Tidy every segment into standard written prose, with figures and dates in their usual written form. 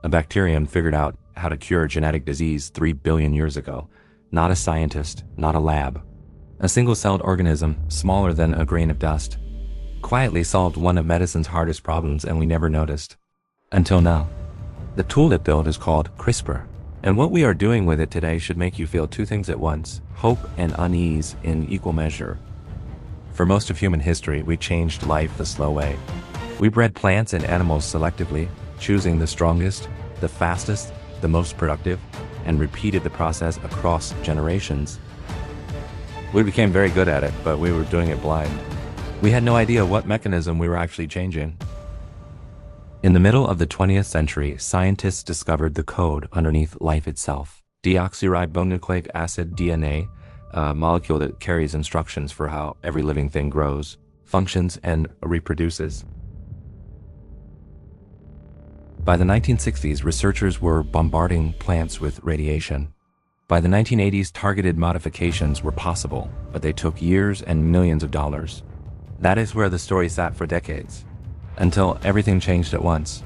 A bacterium figured out how to cure genetic disease 3 billion years ago. Not a scientist, not a lab. A single-celled organism, smaller than a grain of dust, quietly solved one of medicine's hardest problems, and we never noticed. Until now. The tool it built is called CRISPR. And what we are doing with it today should make you feel two things at once: hope and unease in equal measure. For most of human history, we changed life the slow way. We bred plants and animals selectively, choosing the strongest, the fastest, the most productive, and repeated the process across generations. We became very good at it, but we were doing it blind. We had no idea what mechanism we were actually changing. In the middle of the 20th century, scientists discovered the code underneath life itself. Deoxyribonucleic acid, DNA, a molecule that carries instructions for how every living thing grows, functions, and reproduces. By the 1960s, researchers were bombarding plants with radiation. By the 1980s, targeted modifications were possible, but they took years and millions of dollars. That is where the story sat for decades, until everything changed at once.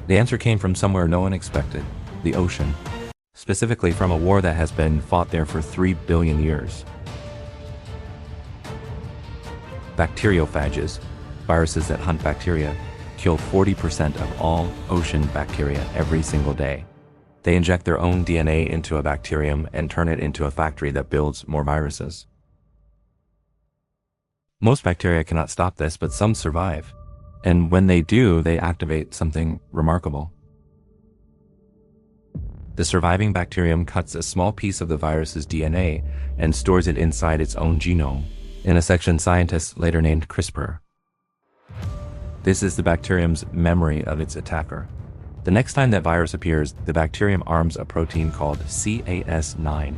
The answer came from somewhere no one expected: the ocean. Specifically from a war that has been fought there for 3 billion years. Bacteriophages, viruses that hunt bacteria, kill 40% of all ocean bacteria every single day. They inject their own DNA into a bacterium and turn it into a factory that builds more viruses. Most bacteria cannot stop this, but some survive. And when they do, they activate something remarkable. The surviving bacterium cuts a small piece of the virus's DNA and stores it inside its own genome, in a section scientists later named CRISPR. This is the bacterium's memory of its attacker. The next time that virus appears, the bacterium arms a protein called Cas9.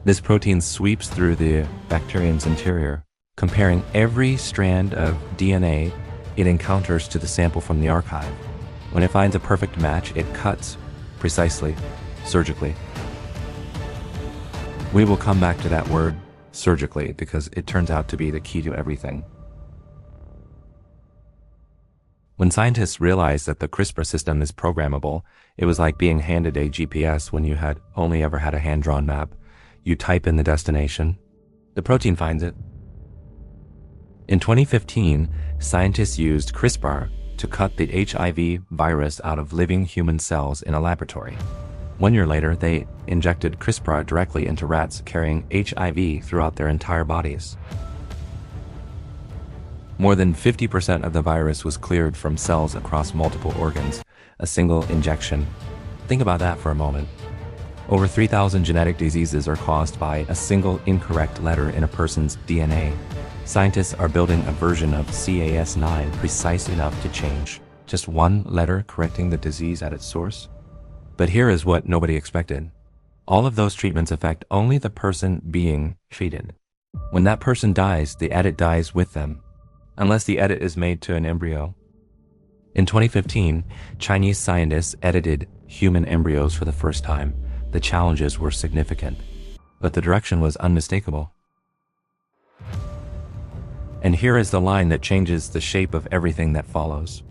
This protein sweeps through the bacterium's interior, comparing every strand of DNA it encounters to the sample from the archive. When it finds a perfect match, it cuts precisely, surgically. We will come back to that word, surgically, because it turns out to be the key to everything. When scientists realized that the CRISPR system is programmable, it was like being handed a GPS when you had only ever had a hand-drawn map. You type in the destination, the protein finds it. In 2015, scientists used CRISPR to cut the HIV virus out of living human cells in a laboratory. 1 year later, they injected CRISPR directly into rats carrying HIV throughout their entire bodies. More than 50% of the virus was cleared from cells across multiple organs, a single injection. Think about that for a moment. Over 3,000 genetic diseases are caused by a single incorrect letter in a person's DNA. Scientists are building a version of Cas9 precise enough to change just one letter, correcting the disease at its source. But here is what nobody expected. All of those treatments affect only the person being treated. When that person dies, the edit dies with them, unless the edit is made to an embryo. In 2015, Chinese scientists edited human embryos for the first time. The challenges were significant, but the direction was unmistakable. And here is the line that changes the shape of everything that follows.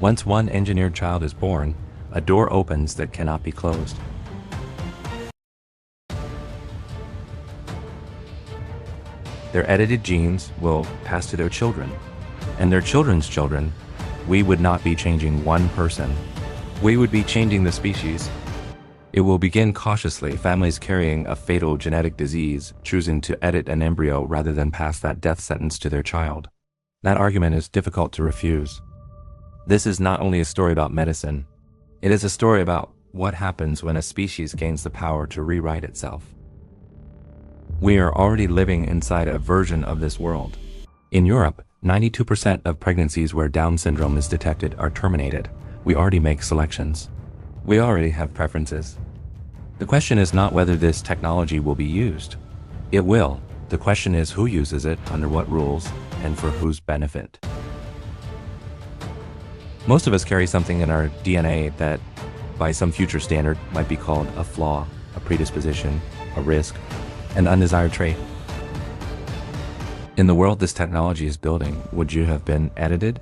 Once one engineered child is born, a door opens that cannot be closed. Their edited genes will pass to their children, and their children's children. We would not be changing one person. We would be changing the species. It will begin cautiously, families carrying a fatal genetic disease, choosing to edit an embryo rather than pass that death sentence to their child. That argument is difficult to refuse. This is not only a story about medicine, it is a story about what happens when a species gains the power to rewrite itself. We are already living inside a version of this world. In Europe, 92% of pregnancies where Down syndrome is detected are terminated. We already make selections. We already have preferences. The question is not whether this technology will be used. It will. The question is who uses it, under what rules, and for whose benefit. Most of us carry something in our DNA that, by some future standard, might be called a flaw, a predisposition, a risk, an undesired trait. In the world this technology is building, would you have been edited